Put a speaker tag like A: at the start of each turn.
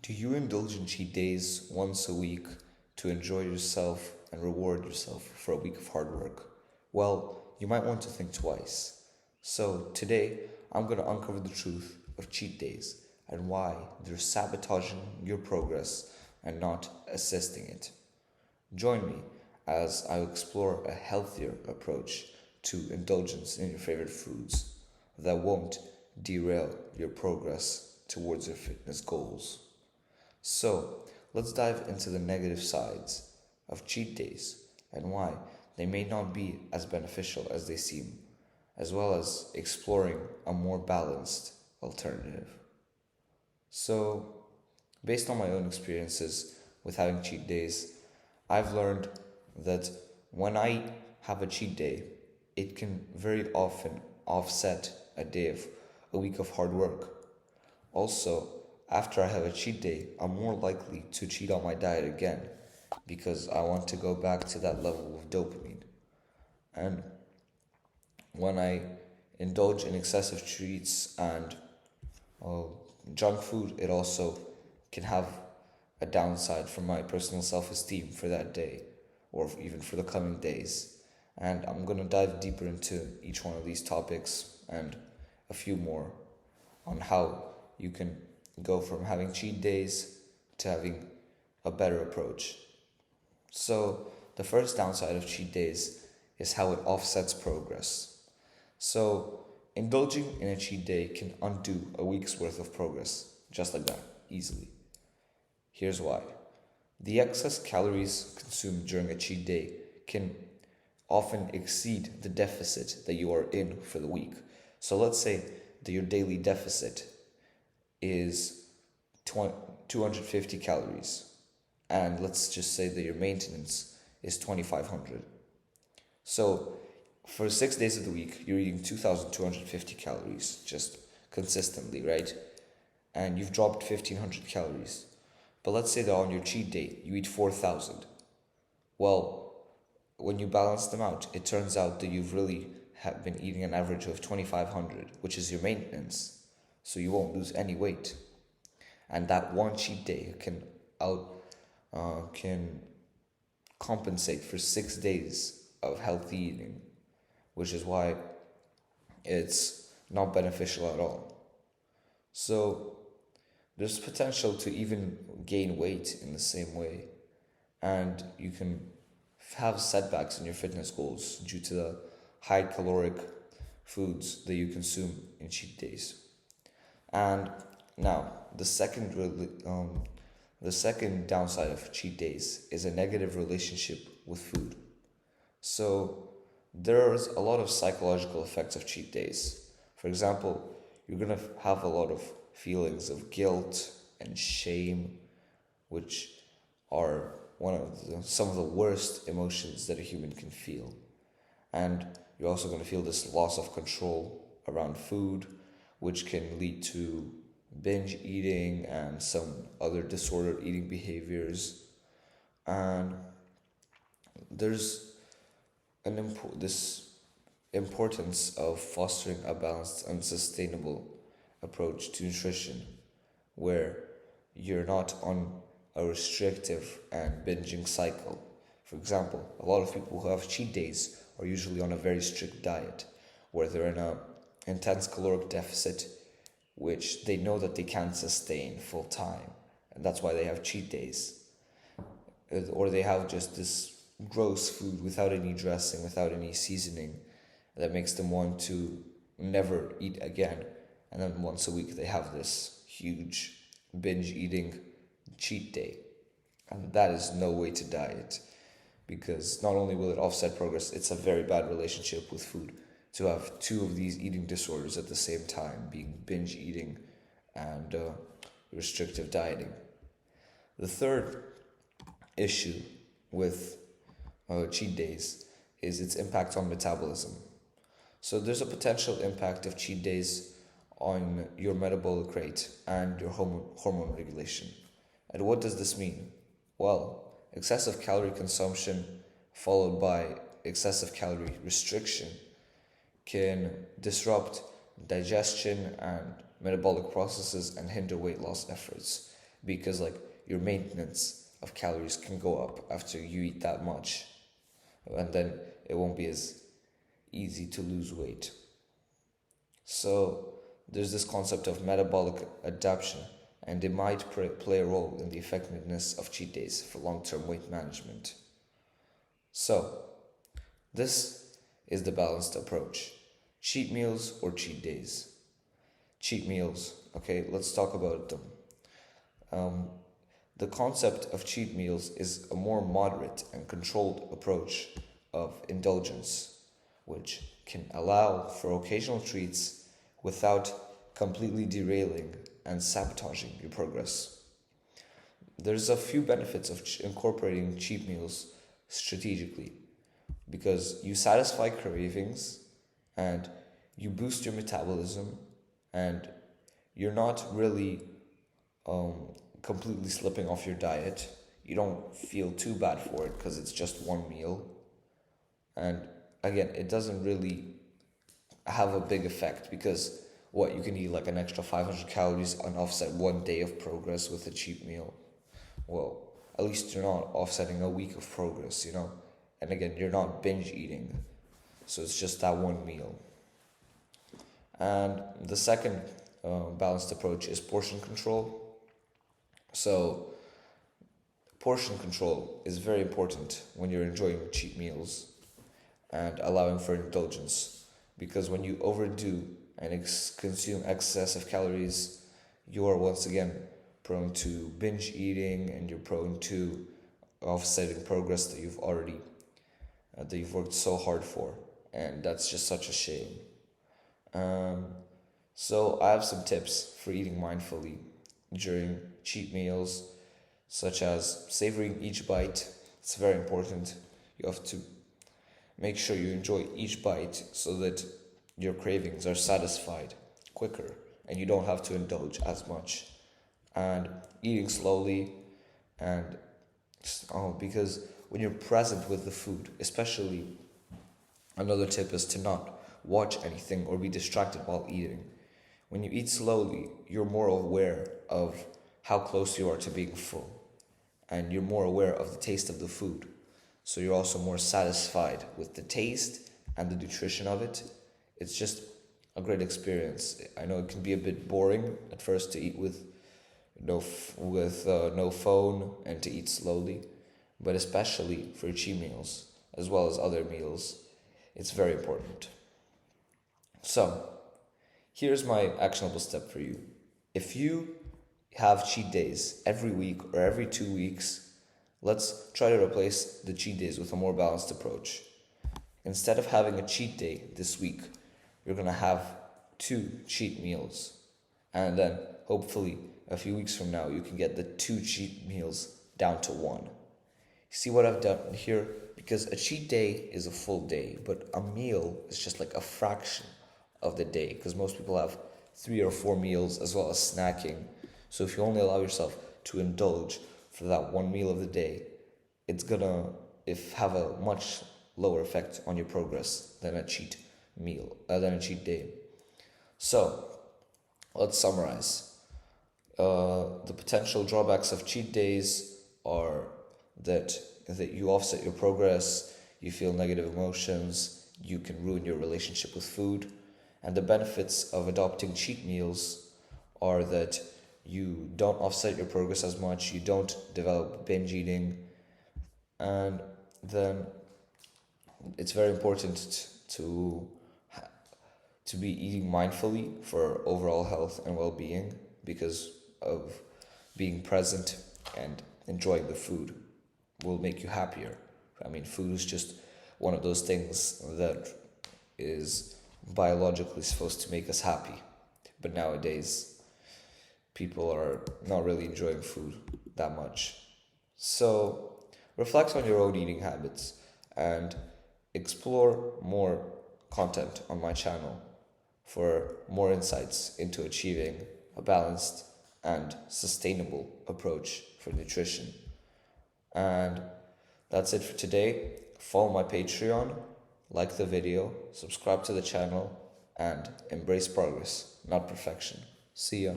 A: Do you indulge in cheat days once a week to enjoy yourself and reward yourself for a week of hard work? Well, you might want to think twice. So, today, I'm going to uncover the truth of cheat days and why they're sabotaging your progress and not assisting it. Join me as I explore a healthier approach to indulgence in your favorite foods that won't derail your progress towards your fitness goals. So, let's dive into the negative sides of cheat days and why they may not be as beneficial as they seem, as well as exploring a more balanced alternative. So, based on my own experiences with having cheat days, I've learned that when I have a cheat day, it can very often offset a week of hard work. Also, after I have a cheat day, I'm more likely to cheat on my diet again because I want to go back to that level of dopamine. And when I indulge in excessive treats and uh, junk food, it also can have a downside for my personal self esteem for that day or even for the coming days. And I'm going to dive deeper into each one of these topics and a few more on how you can go from having cheat days to having a better approach. So, the first downside of cheat days is how it offsets progress. So, indulging in a cheat day can undo a week's worth of progress, just like that, easily. Here's why. The excess calories consumed during a cheat day can often exceed the deficit that you are in for the week. So let's say that your daily deficit is 250 calories, and let's just say that your maintenance is 2500. So for 6 days of the week, you're eating 2250 calories just consistently, right? And you've dropped 1500 calories. But let's say that on your cheat day, you eat 4000. Well, when you balance them out, it turns out that you've really have been eating an average of 2500, which is your maintenance. So you won't lose any weight. And that one cheat day can compensate for 6 days of healthy eating, which is why it's not beneficial at all. So there's potential to even gain weight in the same way, and you can have setbacks in your fitness goals due to the high caloric foods that you consume in cheat days. And now the second downside of cheat days is a negative relationship with food. So there's a lot of psychological effects of cheat days. For example, you're gonna have a lot of feelings of guilt and shame, which are some of the worst emotions that a human can feel. And you're also going to feel this loss of control around food, which can lead to binge eating and some other disordered eating behaviors. And there's this importance of fostering a balanced and sustainable approach to nutrition where you're not on a restrictive and binging cycle. For example, a lot of people who have cheat days are usually on a very strict diet where they're in a intense caloric deficit which they know that they can't sustain full time, and that's why they have cheat days. Or they have just this gross food without any dressing, without any seasoning that makes them want to never eat again. And then once a week they have this huge binge eating cheat day. And that is no way to diet because not only will it offset progress, it's a very bad relationship with food to have two of these eating disorders at the same time, being binge eating and restrictive dieting. The third issue with cheat days is its impact on metabolism. So there's a potential impact of cheat days on your metabolic rate and your hormone regulation. And what does this mean? Well, excessive calorie consumption followed by excessive calorie restriction can disrupt digestion and metabolic processes and hinder weight loss efforts. because like your maintenance of calories can go up after you eat that much, and then it won't be as easy to lose weight. So there's this concept of metabolic adaptation, and it might play a role in the effectiveness of cheat days for long-term weight management. So this is the balanced approach: cheat meals or cheat days. Cheat meals, okay, let's talk about them. The concept of cheat meals is a more moderate and controlled approach of indulgence, which can allow for occasional treats without completely derailing and sabotaging your progress. There's a few benefits of incorporating cheat meals strategically, because you satisfy cravings and you boost your metabolism, and you're not really completely slipping off your diet. You don't feel too bad for it because it's just one meal. And again, it doesn't really have a big effect, because you can eat like an extra 500 calories and offset one day of progress with a cheat meal. Well, at least you're not offsetting a week of progress, And again, you're not binge eating. So it's just that one meal. And the second balanced approach is portion control. So portion control is very important when you're enjoying cheat meals and allowing for indulgence, because when you overdo and consume excessive calories, you are once again prone to binge eating, and you're prone to offsetting progress that you've worked so hard for, and that's just such a shame. So I have some tips for eating mindfully during cheat meals, such as savoring each bite. It's very important. You have to make sure you enjoy each bite so that your cravings are satisfied quicker and you don't have to indulge as much. And eating slowly, and because when you're present with the food, especially, another tip is to not watch anything or be distracted while eating. When you eat slowly, you're more aware of how close you are to being full, and you're more aware of the taste of the food. So you're also more satisfied with the taste and the nutrition of it. It's just a great experience. I know it can be a bit boring at first to eat with no phone and to eat slowly, but especially for cheat meals as well as other meals, it's very important. So here's my actionable step for you. If you have cheat days every week or every 2 weeks, let's try to replace the cheat days with a more balanced approach. Instead of having a cheat day this week, you're going to have 2 cheat meals. And then hopefully a few weeks from now, you can get the 2 cheat meals down to 1. See what I've done here? Because a cheat day is a full day, but a meal is just like a fraction of the day, because most people have 3 or 4 meals as well as snacking. So if you only allow yourself to indulge for that one meal of the day, it's gonna have a much lower effect on your progress than a cheat day. So let's summarize. The potential drawbacks of cheat days are that you offset your progress, you feel negative emotions, you can ruin your relationship with food. And the benefits of adopting cheat meals are that you don't offset your progress as much, you don't develop binge eating, and then it's very important to be eating mindfully for overall health and well-being, because of being present and enjoying the food will make you happier. I mean, food is just one of those things that is biologically supposed to make us happy. But nowadays, people are not really enjoying food that much. So reflect on your own eating habits and explore more content on my channel for more insights into achieving a balanced and sustainable approach for nutrition. And that's it for today. Follow my Patreon, like the video, subscribe to the channel, and embrace progress, not perfection. See ya.